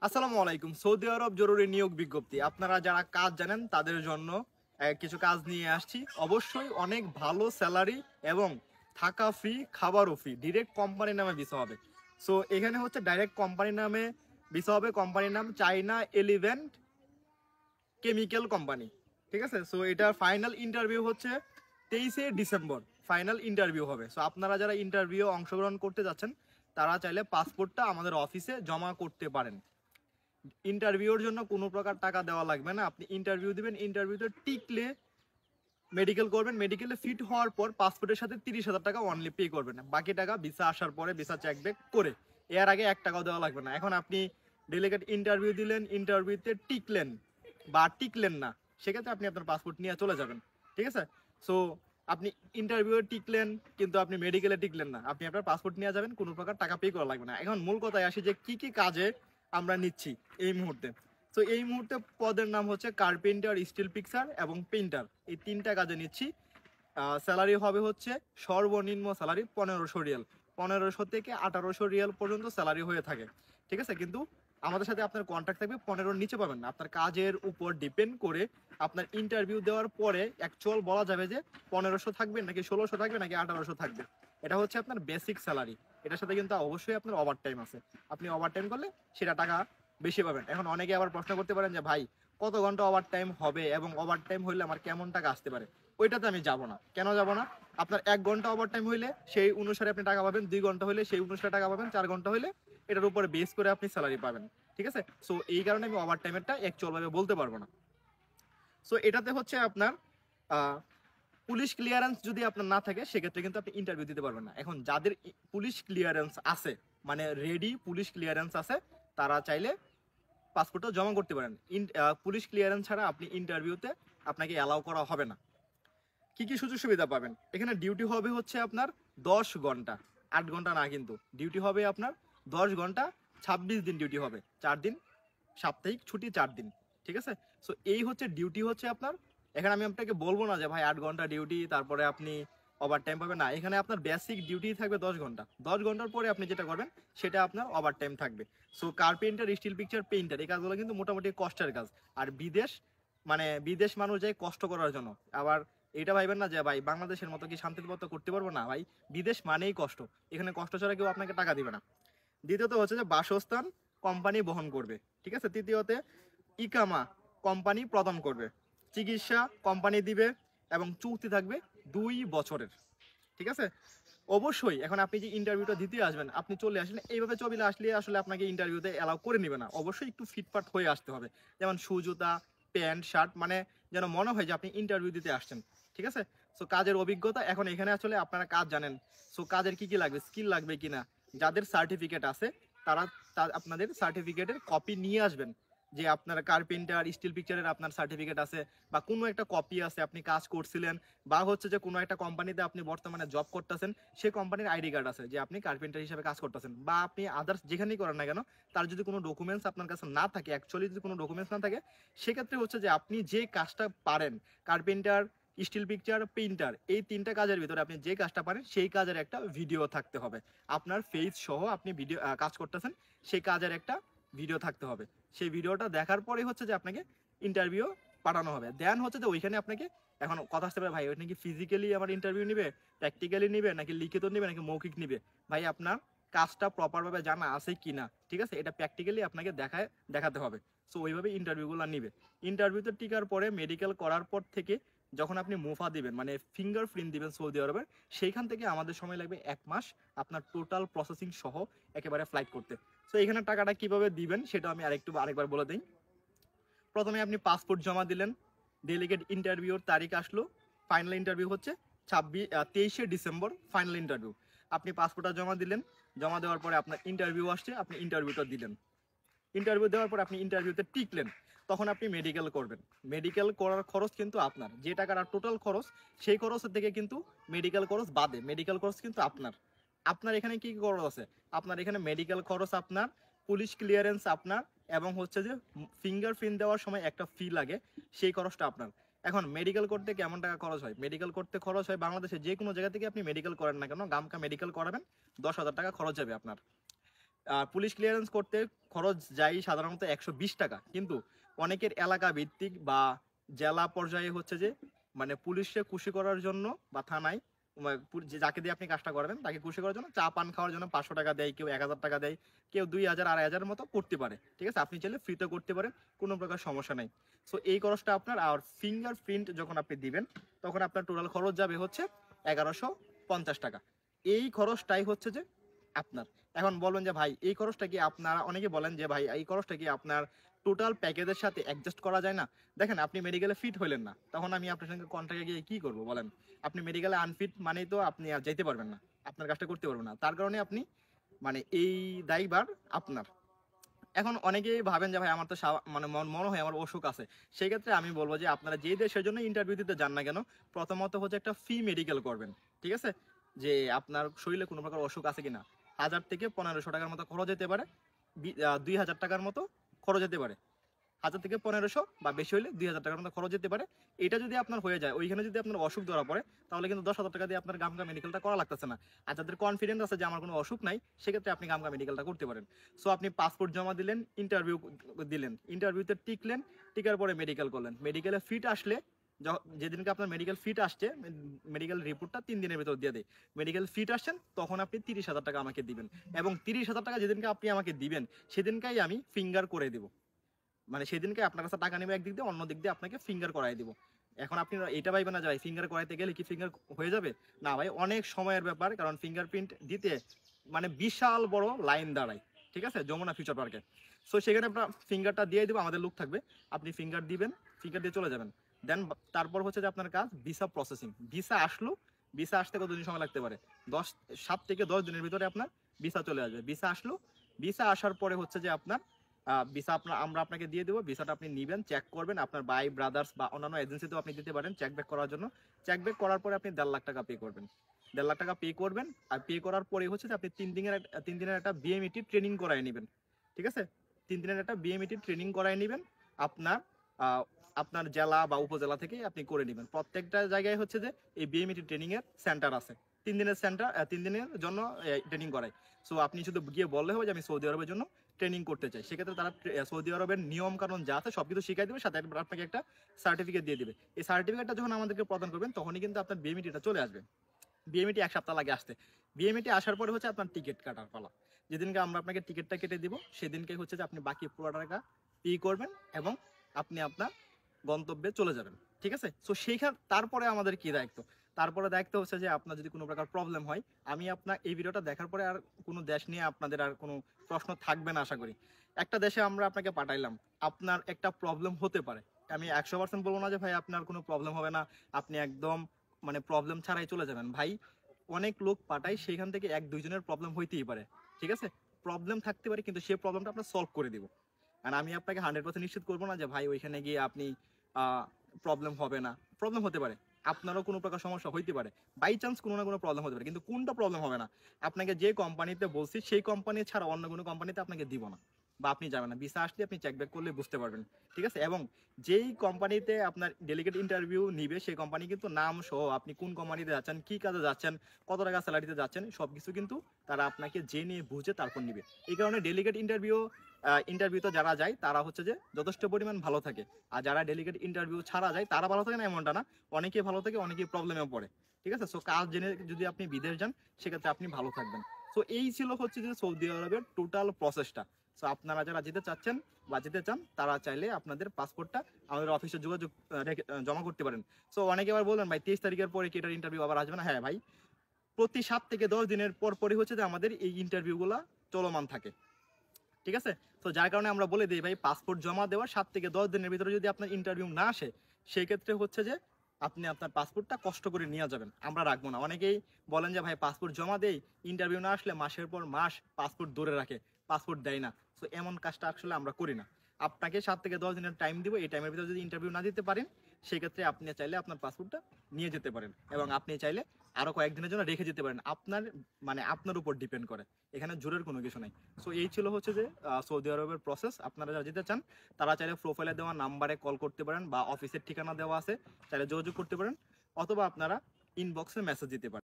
আসসালামু আলাইকুম। সৌদি আরব জরুরি নিয়োগ বিজ্ঞপ্তি। আপনারা যারা কাজ জানেন তাদের জন্য কিছু কাজ নিয়ে আসছি। অবশ্যই অনেক ভালো স্যালারি এবং থাকা ফ্রি, খাবারও ফ্রি। ডিরেক্ট কোম্পানির নামে ভিসা হবে। সো এখানে হচ্ছে ডাইরেক্ট কোম্পানির নামে ভিসা হবে। কোম্পানির নাম চায়না এলিভেন্ট কেমিক্যাল কোম্পানি। ঠিক আছে? সো এটার ফাইনাল ইন্টারভিউ হচ্ছে 23শে ডিসেম্বর ফাইনাল ইন্টারভিউ হবে। সো আপনারা যারা ইন্টারভিউ অংশগ্রহণ করতে যাচ্ছেন তারা চাইলে পাসপোর্টটা আমাদের অফিসে জমা করতে পারেন। ইন্টারভিউর জন্য কোনো প্রকার টাকা দেওয়া লাগবে না। আপনি ইন্টারভিউ দিবেন, ইন্টারভিউতে টিকলে মেডিকেল করবেন, মেডিকেলে ফিট হওয়ার পর পাসপোর্টের সাথে 30,000 টাকা অনলি পে করবেন, বাকি টাকা ভিসা আসার পরে ভিসা চেক ব্যাক করে। এর আগে 1 টাকাও দেওয়া লাগবে না। এখন আপনি ডেলিগেট ইন্টারভিউ দিলেন, ইন্টারভিউতে টিকলেন বা টিকলেন না, সেক্ষেত্রে আপনি আপনার পাসপোর্ট নিয়ে চলে যাবেন। ঠিক আছে? সো আপনি ইন্টারভিউ টিকলেন কিন্তু আপনি মেডিকেলে টিকলেন না, আপনি আপনার পাসপোর্ট নিয়ে যাবেন, কোনো প্রকার টাকা পে করা লাগবে না। এখন মূল কথায় আসি যে কি কি কাজে আমরা নিচ্ছি এই মুহূর্তে। তো এই মুহূর্তে পদের নাম হচ্ছে কার্পেন্টার, স্টিল পিক্সার এবং পেইন্টার। এই 3টা কাজে নিচ্ছি। স্যালারি হবে হচ্ছে সর্বনিম্ন স্যালারি 1500 রিয়াল। 1500 থেকে 1800 রিয়াল পর্যন্ত স্যালারি হয়ে থাকে। ঠিক আছে? কিন্তু আমাদের সাথে আপনার কন্ট্রাক্ট থাকবে, 15-র নিচে পাবেন না। আপনার কাজের উপর ডিপেন্ড করে আপনার ইন্টারভিউ দেওয়ার পরে অ্যাকচুয়াল বলা যাবে যে 1500 থাকবে নাকি 1600 থাকবে নাকি 1800 থাকবে। এটা হচ্ছে আপনার বেসিক স্যালারি। এটার সাথে কিন্তু অবশ্যই আপনার ওভার টাইম আছে। আপনি ওভার টাইম করলে সেটা টাকা বেশি পাবেন। এখন অনেকে আবার প্রশ্ন করতে পারেন যে ভাই কত ঘন্টা ওভার টাইম হবে এবং ওভার টাইম হইলে আমার কেমন টাকা আসতে পারে। ওইটাতে আমি যাব না। কেন যাব না? আপনার 1 ঘন্টা ওভার টাইম হইলে সেই অনুসারে আপনি টাকা পাবেন, 2 ঘন্টা হইলে সেই অনুসারে টাকা পাবেন, 4 ঘন্টা হইলে এটার উপরে বেস করে আপনি স্যালারি পাবেন। ঠিক আছে? সো এই কারণে আমি ওভার টাইমেরটা অ্যাকচুয়াল ভাবে বলতে পারবো না। সো এটাতে হচ্ছে আপনার পুলিশ ক্লিয়ারেন্স যদি আপনার না থাকে সেক্ষেত্রে কিন্তু আপনি ইন্টারভিউ দিতে পারবেন না। এখন যাদের পুলিশ ক্লিয়ারেন্স আছে, মানে রেডি পুলিশ ক্লিয়ারেন্স আছে, তারা চাইলে পাসপোর্টটা জমা করতে পারেন। পুলিশ ক্লিয়ারেন্স ছাড়া আপনি ইন্টারভিউতে আপনাকে অ্যালাউ করা হবে না। কি কি সুযোগ সুবিধা পাবেন? এখানে ডিউটি হবে হচ্ছে আপনার 10 ঘন্টা, 8 ঘন্টা না, কিন্তু ডিউটি হবে আপনার 10 ঘন্টা, 26 দিন ডিউটি হবে, 4 দিন সাপ্তাহিক ছুটি, 4 দিন। ঠিক আছে? সো এই হচ্ছে ডিউটি হচ্ছে আপনার। এখানে আমি আপনাকে বলবো না যে ভাই 8 ঘন্টা ডিউটি তারপরে আপনি ওভার টাইম পাবেন না। এখানে আপনার বেসিক ডিউটি থাকবে 10 ঘন্টা। 10 ঘন্টার পরে আপনি যেটা করবেন সেটা আপনার ওভার টাইম থাকবে। So carpenter, still picture, painter এই কাজগুলো কিন্তু মোটামুটি কষ্টের কাজ। আর বিদেশ, মানে বিদেশ মানুষ যায় কষ্ট করার জন্য। আবার এটা ভাইবেন না যে ভাই বাংলাদেশের মতো কি শান্তির মতো করতে পারবো না। ভাই বিদেশ মানেই কষ্ট। এখানে কষ্ট ছাড়া কেউ আপনাকে টাকা দিবে না। দ্বিতীয়ত হচ্ছে যে বাসস্থান কোম্পানি বহন করবে। ঠিক আছে? তৃতীয়তে ইকামা কোম্পানি প্রদান করবে। চিকিৎসা কোম্পানি দিবে এবং চুক্তি থাকবে 2 বছরের। ঠিক আছে? অবশ্যই এখন আপনি যে ইন্টারভিউটা দিতে আসবেন, আপনি চলে আসেন এইভাবে চলে আসলে আসলে আপনাকে ইন্টারভিউতে অ্যালাউ করে নেবে না। অবশ্যই একটু ফিটফাট হয়ে আসতে হবে। যেমন শু, জুতা, প্যান্ট, শার্ট, মানে যেন মনে হয় যে আপনি ইন্টারভিউ দিতে আসছেন। ঠিক আছে? সো কাজের অভিজ্ঞতা, এখন এখানে আসলে আপনারা কাজ জানেন। সো কাজের কি কি লাগবে, স্কিল লাগবে কিনা, যাদের সার্টিফিকেট আছে তারা আপনাদের সার্টিফিকেটের কপি নিয়ে আসবেন। যে আপনার কার্পেন্টার, স্টিল পিকচারের আপনার সার্টিফিকেট আছে বা কোনো একটা কপি আছে, আপনি কাজ করছিলেন, বা হচ্ছে যে কোনো একটা কোম্পানিতে আপনি বর্তমানে জব করতেছেন, সেই কোম্পানির আইডি কার্ড আছে যে আপনি কার্পেন্টার হিসেবে কাজ করতেছেন, বা আপনি আদার্স যেখানেই করেন না কেন তার যদি কোনো ডকুমেন্টস আপনার কাছে না থাকে, অ্যাকচুয়ালি যদি কোনো ডকুমেন্টস না থাকে, সেক্ষেত্রে হচ্ছে যে আপনি যে কাজটা পারেন, কার্পেন্টার, স্টিল পিকচার, পেইন্টার, এই 3টা কাজের ভিতরে আপনি যে কাজটা পারেন সেই কাজের একটা ভিডিও থাকতে হবে। আপনার ফেস সহ আপনি ভিডিও কাজ করতেছেন, সেই কাজের একটা ভিডিও থাকতে হবে। সেই ভিডিওটা দেখার পরে হচ্ছে যে আপনাকে ইন্টারভিউ পাঠানো হবে। দেন হচ্ছে যে ওইখানে আপনাকে, এখন কথা আসতে পারে ভাই ওইখানে কি ফিজিক্যালি আমার ইন্টারভিউ নিবে, প্র্যাকটিক্যালি নিবে, নাকি লিখিত নিবে, নাকি মৌখিক নিবে? ভাই আপনার কাজটা প্রপারভাবে জানা আছে কিনা, ঠিক আছে, এটা প্র্যাকটিক্যালি আপনাকে দেখাতে হবে। সো ওইভাবে ইন্টারভিউগুলো নিবে। ইন্টারভিউতে টিকার পরে মেডিকেল করার পর থেকে যখন আপনি মুফা দিবেন, মানে ফিঙ্গারপ্রিন্ট দিবেন সৌদি আরবের, সেইখান থেকে আমাদের সময় লাগবে 1 মাস আপনার টোটাল প্রসেসিং সহ একেবারে ফ্লাইট করতে। সো এখানে টাকাটা কিভাবে দিবেন সেটা আমি আরেকবার বলে দিই। প্রথমে আপনি পাসপোর্ট জমা দিলেন, ডেলিগেট ইন্টারভিউর তারিখ আসলো, ফাইনাল ইন্টারভিউ হচ্ছে 23শে ডিসেম্বর ফাইনাল ইন্টারভিউ। আপনি পাসপোর্টটা জমা দিলেন, জমা দেওয়ার পরে আপনার ইন্টারভিউ আসছে, আপনি ইন্টারভিউটা দিলেন। ইন্টারভিউ দেওয়ার পর আপনি ইন্টারভিউতে টিকলেন, তখন আপনি মেডিকেল করবেন। মেডিকেল করার খরচ কিন্তু আপনার, যে টাকাটা টোটাল খরচ সেই খরচের থেকে কিন্তু মেডিকেল খরচ বাদে, মেডিকেল খরচ কিন্তু আপনার। আপনার এখানে কি কি খরচ আছে? আপনার এখানে মেডিকেল খরচ আপনার, পুলিশ ক্লিয়ারেন্স আপনার, এবং হচ্ছে যে ফিঙ্গারপ্রিন্ট দেওয়ার সময় একটা ফি লাগে, সেই খরচটা আপনার। এখন মেডিকেল করতে কেমন টাকা খরচ হয়? মেডিকেল করতে খরচ হয় বাংলাদেশে যে কোনো জায়গা থেকে আপনি মেডিকেল করেন না কেন, গামকা মেডিকেল করাবেন, 10,000 টাকা খরচ যাবে আপনার। পুলিশ ক্লিয়ারেন্স করতে খরচ যায় সাধারণত 120 টাকা, কিন্তু অনেকের এলাকা ভিত্তিক বা জেলা পর্যায়ে হচ্ছে যে মানে পুলিশকে খুশি করার জন্য বা থানায় যাকে দিয়ে আপনি কাজটা করবেন তাকে খুশি করার জন্য চা পান খাওয়ার জন্য 500 টাকা দেয়, কেউ 1000 টাকা দেয়, কেউ 2000 2500 মতো করতে পারে। ঠিক আছে, আপনি চাইলে ফ্রিতে করতে পারেন, কোনো প্রকার সমস্যা নেই। সো এই খরচটা আপনার। আর ফিঙ্গারপ্রিন্ট যখন আপনি দিবেন তখন আপনার টোটাল খরচ যাবে হচ্ছে 1150 টাকা। এই খরচটাই হচ্ছে যে আপনার। এখন বলবেন যে ভাই এই খরচটা কি আপনারা, অনেকে বলেন যে ভাই এই খরচটা কি আপনার টোটাল প্যাকেজের সাথে অ্যাডজাস্ট করা যায় না? দেখেন, আপনি মেডিকেলে ফিট হইলেন না, তখন আমি আপনার সঙ্গে কন্ট্রাক্টে গিয়ে কি করবো বলেন? আপনি মেডিকেলে আনফিট মানেই তো আপনি আর যাইতে পারবেন না, আপনার কাজটা করতে পারবেন না, তার কারণে আপনি মানে এই দায়ভার আপনার। এখন অনেকেই ভাবেন যে ভাই আমার তো মানে মনে হয় আমার অসুখ আছে। সেই ক্ষেত্রে আমি বলবো যে আপনারা যে দেশের জন্য ইন্টারভিউ দিতে যান না কেন, প্রথমত হচ্ছে একটা ফ্রি মেডিকেল করবেন। ঠিক আছে, যে আপনার শরীরে কোনো প্রকার অসুখ আছে কিনা। 1000 থেকে 1500 টাকার মতো খরচ যেতে পারে, 2000 টাকার মতো খরচ যেতে পারে। 1000 থেকে 1500 বা বেশি হলে 2000 টাকার মতো খরচ যেতে পারে। এটা যদি আপনার হয়ে যায়, ওইখানে যদি আপনার অসুখ ধরা পড়ে, তাহলে কিন্তু 10,000 টাকা দিয়ে আপনার গামকা মেডিকেলটা করা লাগতেছে না। আর যাদের কনফিডেন্স আছে যে আমার কোনো অসুখ নাই, সেক্ষেত্রে আপনি গামকা মেডিকেলটা করতে পারেন। সো আপনি পাসপোর্ট জমা দিলেন, ইন্টারভিউ দিলেন, ইন্টারভিউতে টিকলেন, টিকার পরে মেডিকেল করলেন, মেডিকেলে ফিট আসলে যেদিনকে আপনার মেডিকেল ফিট আসছে, মেডিকেল রিপোর্টটা 3 দিনের ভিতর দিয়ে দেয়, মেডিকেল ফিট আসছেন, তখন আপনি 30,000 টাকা আমাকে দিবেন। এবং 30,000 টাকা যেদিনকে আপনি আমাকে দিবেন, সেদিনকেই আমি ফিঙ্গার করে দিব। মানে সেদিনকে আপনার কাছে টাকা নেবে একদিক দিয়ে, অন্য দিক দিয়ে আপনাকে ফিঙ্গার করাই দিব। এখন আপনি এটা ভাইবেন না যে ভাই ফিঙ্গার করাইতে গেলে কি ফিঙ্গার হয়ে যাবে? না ভাই, অনেক সময়ের ব্যাপার, কারণ ফিঙ্গারপ্রিন্ট দিতে মানে বিশাল বড় লাইন দাঁড়ায়। ঠিক আছে, যমুনা ফিউচার পার্কে। সো সেখানে আপনার ফিঙ্গারটা দিয়ে দিব, আমাদের লোক থাকবে, আপনি ফিঙ্গার দিবেন, ফিঙ্গার দিয়ে চলে যাবেন। দেন তারপর হচ্ছে যে আপনার কাজ ভিসা প্রসেসিং। ভিসা আসলো, ভিসা আসতে কতদিন সময় লাগতে পারে? 7 থেকে 10 দিনের ভিতরে আপনার ভিসা চলে আসবে। ভিসা আসলো, ভিসা আসার পরে হচ্ছে যে আপনার ভিসা আমরা আপনাকে দিয়ে দেবো। ভিসাটা আপনি নেবেন, চেক করবেন, আপনার ভাই ব্রাদার্স বা অন্যান্য এজেন্সিতেও আপনি দিতে পারেন চেক ব্যাক করার জন্য। চেক ব্যাক করার পরে আপনি 1.5 লাখ টাকা পে করবেন। 1.5 লাখ টাকা পে করবেন, আর পে করার পরে হচ্ছে যে আপনি 3 দিনের একটা বিএমইটি ট্রেনিং করাই নেবেন। ঠিক আছে, 3 দিনের একটা বিএমইটি ট্রেনিং করাই নেবেন। আপনার আপনার জেলা বা উপজেলা থেকে আপনি করে নেবেন। প্রত্যেকটা জায়গায় হচ্ছে যে এই বিএমইটি ট্রেনিং এর সেন্টার আছে। 3 দিনের সেন্টার, 3 দিনের জন্য ট্রেনিং করায়। সো আপনি শুধু গিয়ে বললে হবে যে আমি সৌদি আরবের জন্য ট্রেনিং করতে চাই, সেক্ষেত্রে তারা সৌদি আরবের নিয়ম কানুন যা আছে সবকিছু শিখাই দেবে, সাথে আপনাকে একটা সার্টিফিকেট দিয়ে দিবে। এই সার্টিফিকেটটা যখন আমাদেরকে প্রদান করবেন, তখনই কিন্তু আপনার বিএমইটিটা চলে আসবে। বিএমইটি 1 সপ্তাহ লাগে আসতে। বিএমইটি আসার পরে হচ্ছে আপনার টিকিট কাটার পালা। যেদিনকে আমরা আপনাকে টিকিটটা কেটে দিব, সেদিনকে হচ্ছে যে আপনি বাকি পুরো টাকা পে করবেন এবং আপনি আপনার গন্তব্যে চলে যাবেন। ঠিক আছে, সো তারপরে আমাদের কি দায়িত্ব? তারপরে দায়িত্ব হচ্ছে যে আপনার যদি কোনো প্রকার প্রবলেম হয়, আমি আপনার এই ভিডিওটা দেখার পরে আর কোনো দেশ নিয়ে আপনাদের আর কোনো প্রশ্ন থাকবে না আশা করি। একটা দেশে আমরা আপনাকে পাঠাইলাম, আপনার একটা প্রবলেম হতে পারে। আমি 100% বলবো না যে ভাই আপনার কোনো প্রবলেম হবে না, আপনি একদম মানে প্রবলেম ছাড়াই চলে যাবেন। ভাই, অনেক লোক পাঠাই, সেখান থেকে 1-2 জনের প্রবলেম হইতেই পারে। ঠিক আছে, প্রবলেম থাকতে পারে, কিন্তু সেই প্রবলেমটা আমরা সলভ করে দিব। আর আমি আপনাকে 100% নিশ্চিত করবো না যে ভাই ওইখানে গিয়ে আপনি প্রবলেম হবে না। প্রবলেম হতে পারে, আপনারও কোনো প্রকার সমস্যা হইতে পারে, বাই চান্স কোনো না কোনো প্রবলেম হতে পারে, কিন্তু কোনটা প্রবলেম হবে না? আপনাকে যে কোম্পানিতে বলছি সেই কোম্পানি ছাড়া অন্য কোনো কোম্পানিতে আপনাকে দিব না, বা আপনি যাবেন না। ভিসা আসলে আপনি চেক ব্যাক করলে বুঝতে পারবেন। ঠিক আছে, এবং যেই কোম্পানিতে আপনার ডেলিগেট ইন্টারভিউ নিবে, সেই কোম্পানি কিন্তু নাম সহ আপনি কোন কোম্পানিতে যাচ্ছেন, কি কাজে যাচ্ছেন, কত টাকা স্যালারিতে যাচ্ছেন, সবকিছু কিন্তু তারা আপনাকে জেনে বুঝে তারপর নিবে। এই কারণে ডেলিগেট ইন্টারভিউতে যারা যায় তারা হচ্ছে যে যথেষ্ট পরিমাণ ভালো থাকে। আর যারা ডেলিগেট ইন্টারভিউ ছাড়া যায় তারা ভালো থাকে না এমনটা না, অনেকেই ভালো থাকে, অনেকেই প্রবলেমে পড়ে। ঠিক আছে, সো কাজ জেনে যদি আপনি বিদেশ যান, সেক্ষেত্রে আপনি ভালো থাকবেন। সো এই ছিল হচ্ছে যে সৌদি আরবের টোটাল প্রসেসটা। সো আপনারা যারা যেতে চাচ্ছেন বা যেতে চান, তারা চাইলে আপনাদের পাসপোর্টটা আমাদের অফিসে যোগাযোগ জমা করতে পারেন। সো অনেকে আবার বলবেন ভাই 23 তারিখের পরে কি এটার ইন্টারভিউ আবার আসবে না? হ্যাঁ ভাই, প্রতি 7 থেকে 10 দিনের পর পরই হচ্ছে যে আমাদের এই ইন্টারভিউগুলা চলমান থাকে। ঠিক আছে, তো যার কারণে আমরা বলে দিই ভাই, পাসপোর্ট জমা দেওয়ার 7 থেকে 10 দিনের ভিতরে যদি আপনার ইন্টারভিউ না আসে, সেই ক্ষেত্রে হচ্ছে যে আপনি আপনার পাসপোর্টটা কষ্ট করে নিয়ে যাবেন, আমরা রাখবো না। অনেকেই বলেন যে ভাই পাসপোর্ট জমা দেই, ইন্টারভিউ না আসলে মাসের পর মাস পাসপোর্ট ধরে রাখে, পাসপোর্ট দেয় না। সো এমন কাজটা আসলে আমরা করি না। আপনাকে 7 থেকে 10 দিনের টাইম দিব, এই টাইমের ভিতরে যদি ইন্টারভিউ না দিতে পারেন, সেক্ষেত্রে আপনি চাইলে আপনার পাসপোর্টটা নিয়ে যেতে পারেন, এবং আপনি চাইলে আরো কয়েকদিনের জন্য রেখে যেতে পারেন। আপনার মানে আপনার উপর ডিপেন্ড করে, এখানে জোরের কোনো কিছু নাই। সো এই ছিল হচ্ছে যে সৌদি আরবের প্রসেস। আপনারা যারা যেতে চান, তারা চাইলে প্রোফাইলে দেওয়া নাম্বারে কল করতে পারেন, বা অফিসের ঠিকানা দেওয়া আছে, চাইলে যোগাযোগ করতে পারেন, অথবা আপনারা ইনবক্সে মেসেজ দিতে পারেন।